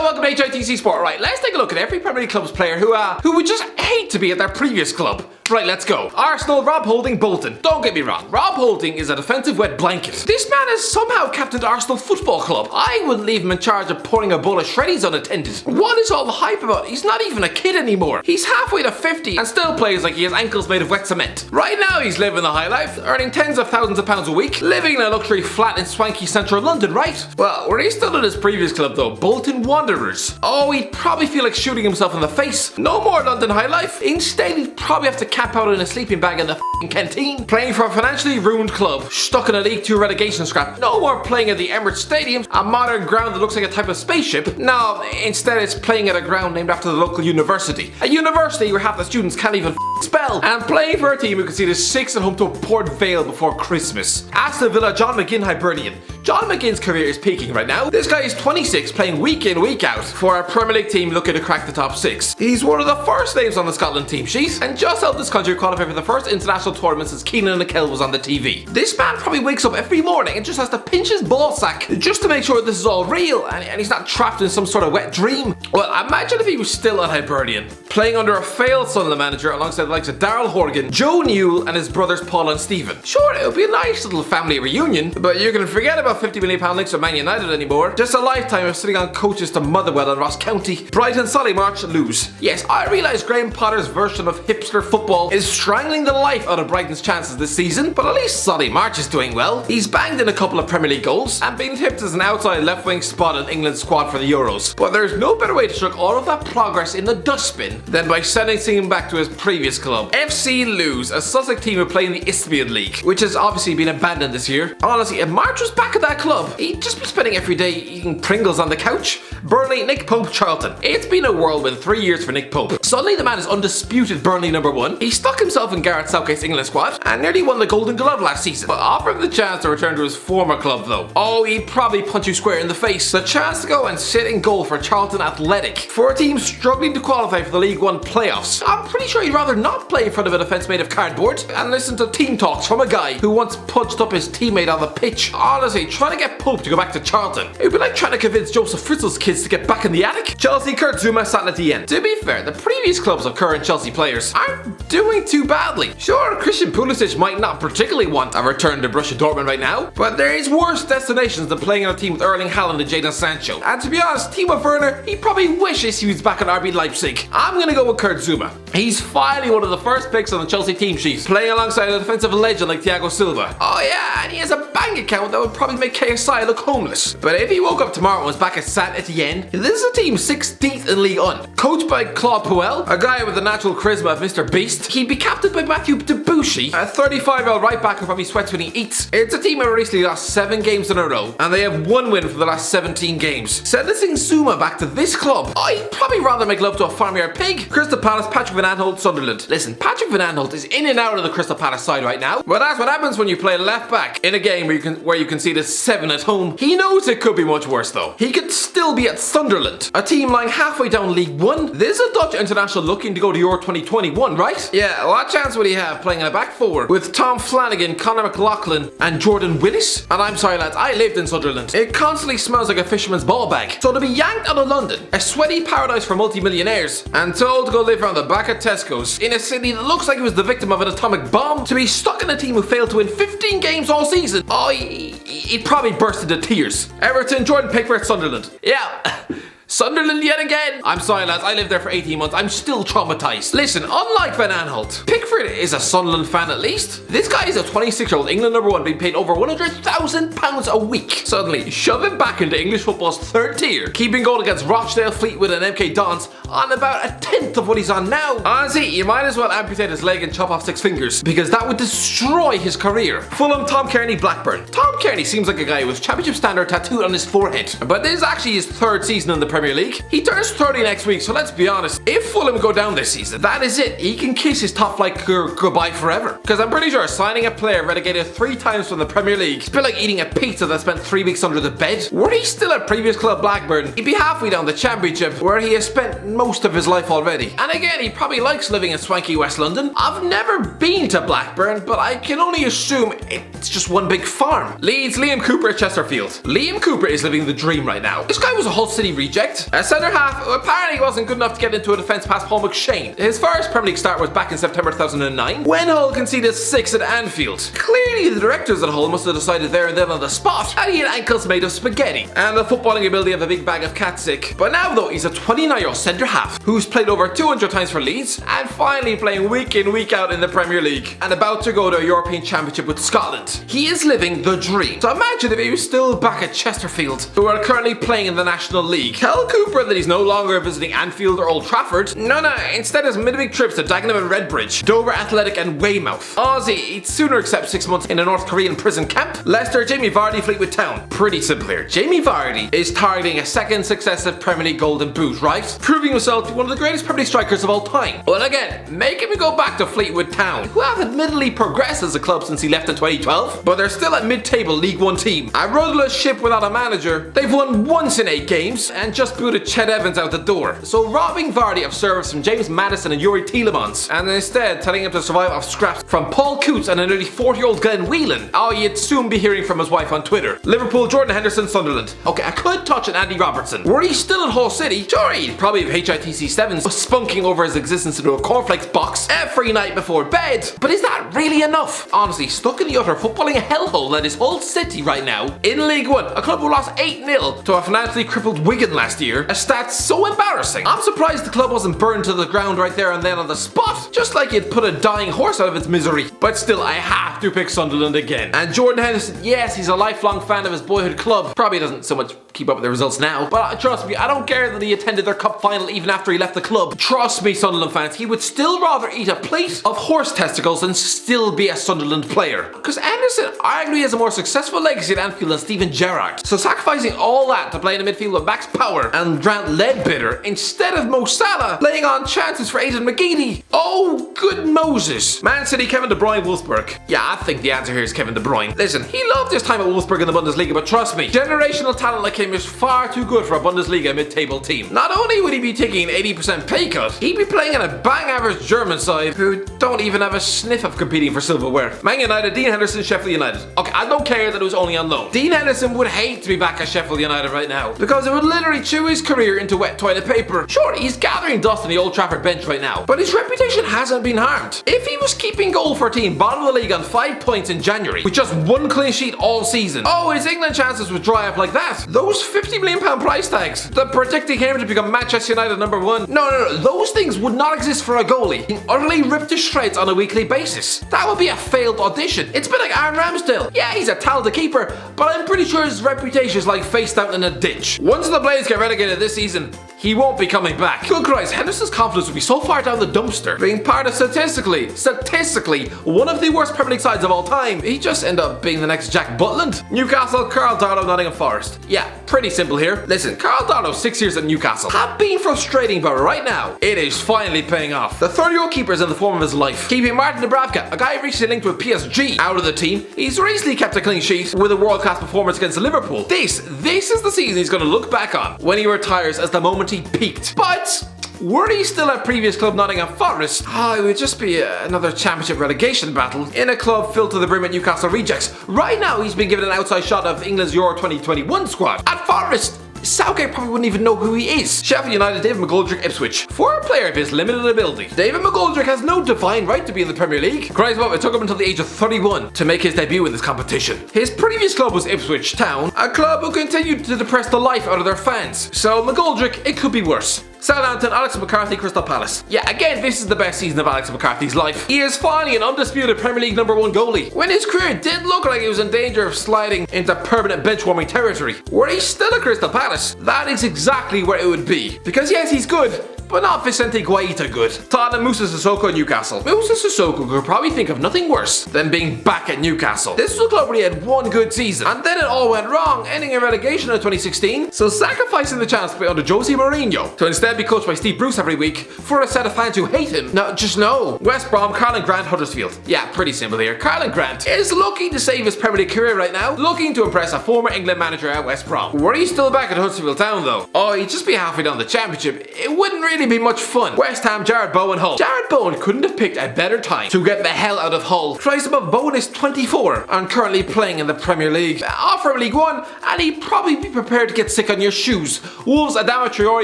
welcome to HITC Sport. Right, let's take a look at every Premier League club's player who would just hate to be at their previous club. Right, let's go. Arsenal, Rob Holding, Bolton. Don't get me wrong, Rob Holding is a defensive wet blanket. This man has somehow captained Arsenal Football Club. I wouldn't leave him in charge of pouring a bowl of shreddies unattended. What is all the hype about? He's not even a kid anymore. He's halfway to 50 and still plays like he has ankles made of wet cement. Right now he's living the high life, earning tens of thousands of pounds a week, living in a luxury flat in swanky central London, right? Well, were he still at his previous club though, Bolton Wanderers? Oh, he'd probably feel like shooting himself in the face. No more London high life. Instead, he'd probably have to camp out in a sleeping bag in the f***ing canteen, playing for a financially ruined club, stuck in a League 2 relegation scrap. No more playing at the Emirates Stadium, a modern ground that looks like a type of spaceship. No, instead it's playing at a ground named after the local university. A university where half the students can't even spell. And playing for a team who conceded 6 at home to Port Vale before Christmas. Aston Villa, John McGinn Hibernian. John McGinn's career is peaking right now. This guy is 26, playing week in, week out for a Premier League team looking to crack the top 6. He's one of the first names on the Scotland team sheet, and just helped this country qualify for the first international tournament since Keenan and Nickel was on the TV. This man probably wakes up every morning and just has to pinch his ball sack just to make sure this is all real and he's not trapped in some sort of wet dream. Well, imagine if he was still at Hibernian, playing under a failed Sunderland manager alongside the likes of Darrell Horgan, Joe Newell and his brothers Paul and Stephen. Sure, it would be a nice little family reunion, but you can forget about £50 million links with Man United anymore. Just a lifetime of sitting on coaches to Motherwell and Ross County. Brighton, Sollymarch, lose. Yes, I realise Graham Potter's version of hipster football is strangling the life out of Brighton's chances this season, but at least Sollymarch is doing well. He's banged in a couple of Premier League goals and been tipped as an outside left wing spot in England's squad for the Euros. But there's no better way to chuck all of that progress in the dustbin than by sending him back to his previous club. FC Lewes, a Sussex team who play in the Isthmian League, which has obviously been abandoned this year. Honestly, if March was back at that club, he'd just be spending every day eating Pringles on the couch. Burnley, Nick Pope, Charlton. It's been a whirlwind 3 years for Nick Pope. Suddenly the man is undisputed Burnley #1. He stuck himself in Gareth Southgate's England squad and nearly won the Golden Glove last season. But offer him the chance to return to his former club though. Oh, he'd probably punch you square in the face. The chance to go and sit in goal for Charlton Athletic, for a team struggling to qualify for the League One playoffs. I'm pretty sure he'd rather not play in front of a defence made of cardboard and listen to team talks from a guy who once punched up his teammate on the pitch. Honestly, trying to get Pope to go back to Charlton, it would be like trying to convince Joseph Fritzl's kids to get back in the attic. Chelsea, Kurt Zouma sat at the end. To be fair, the previous clubs of current Chelsea players aren't doing too badly. Sure, Christian Pulisic might not particularly want a return to Borussia Dortmund right now, but there is worse destinations than playing on a team with Erling Haaland and Jadon Sancho. And to be honest, Timo Werner, he probably wishes he was back at RB Leipzig. I'm gonna go with Kurt Zouma. He's finally one of the first picks on the Chelsea team sheet, playing alongside a defensive legend like Thiago Silva. Oh yeah, and he has a bank account that would probably make KSI look homeless. But if he woke up tomorrow and was back at Saint Etienne, this is a team 16th in League One. Coached by Claude Puel, a guy with the natural charisma of Mr. Beast. He'd be captained by Matthew Debussy, a 35-year-old right back who probably sweats when he eats. It's a team who recently lost 7 games in a row, and they have 1 win for the last 17 games. Sentencing Zouma back to this club, I'd probably rather make love to a farmyard pig. Crystal Palace, Patrick Van Aanholt, Sunderland. Listen, Patrick Van Aanholt is in and out of the Crystal Palace side right now, but that's what happens when you play left back in a game where you conceded 7 at home. He knows it could be much worse though. He could still be at Sunderland, a team lying halfway down League One. There's a Dutch international looking to go to Euro 2021, right? Yeah, what chance would he have playing in a back four with Tom Flanagan, Conor McLaughlin and Jordan Willis? And I'm sorry lads, I lived in Sunderland. It constantly smells like a fisherman's ball bag. So to be yanked out of London, a sweaty paradise for multi-millionaires, and told to go live around the back of Tesco's in a city that looks like it was the victim of an atomic bomb, to be stuck in a team who failed to win 15 games all season, oh, he'd probably burst into tears. Everton, Jordan Pickford, Sunderland. Yeah. Sunderland yet again. I'm sorry lads, I lived there for 18 months. I'm still traumatized. Listen, unlike Van Aanholt, Pickford is a Sunderland fan at least. This guy is a 26-year-old England #1 being paid over £100,000 a week. Suddenly, shove him back into English football's 3rd tier, keeping goal against Rochdale, Fleetwood and MK Dons on about 1/10 of what he's on now. Honestly, you might as well amputate his leg and chop off 6 fingers, because that would destroy his career. Fulham, Tom Kearney, Blackburn. Tom Kearney seems like a guy with championship standard tattooed on his forehead, but this is actually his 3rd season in the Premier League. He turns 30 next week, so let's be honest, if Fulham go down this season, that is it. He can kiss his top flight career goodbye forever. Because I'm pretty sure signing a player relegated 3 times from the Premier League is a bit like eating a pizza that spent 3 weeks under the bed. Were he still at previous club Blackburn, he'd be halfway down the Championship, where he has spent most of his life already. And again, he probably likes living in swanky West London. I've never been to Blackburn, but I can only assume it's just one big farm. Leeds, Liam Cooper at Chesterfield. Liam Cooper is living the dream right now. This guy was a Hull City reject, project. A centre half who apparently wasn't good enough to get into a defence past Paul McShane. His first Premier League start was back in September 2009 when Hull conceded 6 at Anfield. Clearly the directors at Hull must have decided there and then on the spot that he had ankles made of spaghetti and the footballing ability of a big bag of cat sick. But now though, he's a 29-year-old centre half who's played over 200 times for Leeds and finally playing week in week out in the Premier League and about to go to a European Championship with Scotland. He is living the dream. So imagine if he was still back at Chesterfield, who are currently playing in the National League. Tell Cooper that he's no longer visiting Anfield or Old Trafford. No, instead his midweek trips to Dagenham and Redbridge, Dover Athletic and Weymouth. Aussie, he'd sooner accept 6 months in a North Korean prison camp. Leicester, Jamie Vardy, Fleetwood Town. Pretty simple here. Jamie Vardy is targeting a second successive Premier League Golden Boot, right? Proving himself to be one of the greatest Premier League strikers of all time. Well again, making me go back to Fleetwood Town, who have admittedly progressed as a club since he left in 2012, but they're still a mid-table League One team. A rudderless ship without a manager. They've won once in 8 games and just booted Chet Evans out the door. So robbing Vardy of service from James Maddison and Yuri Tielemans, and instead telling him to survive off scraps from Paul Coots and a nearly 40-year-old Glenn Whelan. Oh, you'd soon be hearing from his wife on Twitter. Liverpool, Jordan Henderson, Sunderland. Okay, I could touch on Andy Robertson. Were he still at Hull City? Sure, he'd probably have HITC 7s spunking over his existence into a cornflakes box every night before bed. But is that really enough? Honestly, stuck in the utter footballing hellhole that is Hull City right now in League One, a club who lost 8-0 to a financially crippled Wigan last year, a stat so embarrassing. I'm surprised the club wasn't burned to the ground right there and then on the spot, just like you'd put a dying horse out of its misery. But still, I have to pick Sunderland again. And Jordan Henderson, yes, he's a lifelong fan of his boyhood club. Probably doesn't so much keep up with the results now, but trust me, I don't care that he attended their cup final even after he left the club. Trust me, Sunderland fans, he would still rather eat a plate of horse testicles than still be a Sunderland player. Because Anderson arguably has a more successful legacy at Anfield than Steven Gerrard. So sacrificing all that to play in the midfield with Max Power and Grant Ledbetter instead of Mo Salah, laying on chances for Aidan McGeady. Oh, good Moses. Man City, Kevin De Bruyne, Wolfsburg. Yeah, I think the answer here is Kevin De Bruyne. Listen, he loved his time at Wolfsburg in the Bundesliga, but trust me, generational talent like him is far too good for a Bundesliga mid-table team. Not only would he be taking an 80% pay cut, he'd be playing in a bang-average German side who don't even have a sniff of competing for silverware. Man United, Dean Henderson, Sheffield United. Okay, I don't care that it was only on loan. Dean Henderson would hate to be back at Sheffield United right now because it would literally chew his career into wet toilet paper. Sure, he's gathering dust on the Old Trafford bench right now, but his reputation hasn't been harmed. If he was keeping goal for a team bottom of the league on 5 points in January with just 1 clean sheet all season, oh, his England chances would dry up like that. Those £50 million price tags, the predicting him to become Manchester United #1. No, those things would not exist for a goalie being utterly ripped to shreds on a weekly basis. That would be a failed audition. It's a bit like Aaron Ramsdale. Yeah, he's a talented keeper, but I'm pretty sure his reputation is like face down in a ditch. Once the Blades get relegated this season, he won't be coming back. Good Christ, Henderson's confidence would be so far down the dumpster, being part of statistically, one of the worst Premier League sides of all time. He'd just end up being the next Jack Butland. Newcastle, KARL, DARLOW, Nottingham Forest. Yeah, pretty simple here. Listen, KARL Darlow, 6 years at Newcastle, have been frustrating, but right now, it is finally paying off. The 30-year-old keeper is in the form of his life, keeping Martin Dubravka, a guy recently linked with PSG, out of the team. He's recently kept a clean sheet with a world-class performance against Liverpool. This is the season he's going to look back on when he retires as the moment he peaked. But were he still at previous club Nottingham Forest, it would just be another championship relegation battle in a club filled to the brim at Newcastle rejects. Right now, he's been given an outside shot of England's Euro 2021 squad. At Forest, Southgate probably wouldn't even know who he is. Sheffield United, David McGoldrick, Ipswich. For a player of his limited ability, David McGoldrick has no divine right to be in the Premier League. Christ above, it took him until the age of 31 to make his debut in this competition. His previous club was Ipswich Town, a club who continued to depress the life out of their fans. So McGoldrick, it could be worse. Southampton, Alex McCarthy, Crystal Palace. Yeah, again, this is the best season of Alex McCarthy's life. He is finally an undisputed Premier League #1 goalie, when his career did look like he was in danger of sliding into permanent benchwarming territory. Were he still at Crystal Palace, that is exactly where it would be. Because yes, he's good, but not Vicente Guaita good. Tottenham, MOUSSA, SISSOKO, Newcastle. MOUSSA SISSOKO could probably think of nothing worse than being back at Newcastle. This was a club where he had one good season, and then it all went wrong, ending in relegation in 2016. So sacrificing the chance to play under Jose Mourinho to instead be coached by Steve Bruce every week for a set of fans who hate him. No, just no. West Brom, KARL Grant, Huddersfield. Yeah, pretty simple here. KARL Grant is looking to save his Premier League career right now, looking to impress a former England manager at West Brom. Were he still back at Huddersfield Town though? Oh, he'd just be halfway down the championship. It wouldn't really really be much fun. West Ham, Jared Bowen, Hull. Jared Bowen couldn't have picked a better time to get the hell out of Hull. Tries above Bowen is 24 and currently playing in the Premier League. Offer him League One and he'd probably be prepared to get sick on your shoes. Wolves, ADAMA, TRAORE,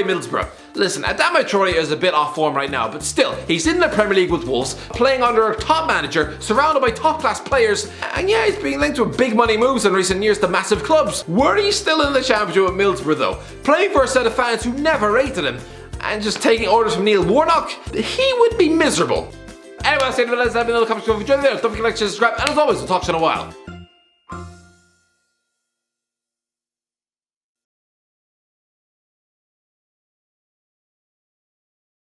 Middlesbrough. Listen, ADAMA TRAORE is a bit off form right now, but still, he's in the Premier League with Wolves, playing under a top manager, surrounded by top class players, and yeah, he's being linked with big money moves in recent years to massive clubs. Were he still in the Championship with Middlesbrough though, playing for a set of fans who never rated him, and just taking orders from Neil Warnock, he would be miserable. Anyway, I'll say to you, let us know in the comments if you enjoyed the video. Don't forget to like, share, subscribe, and as always, we'll talk to you in a while.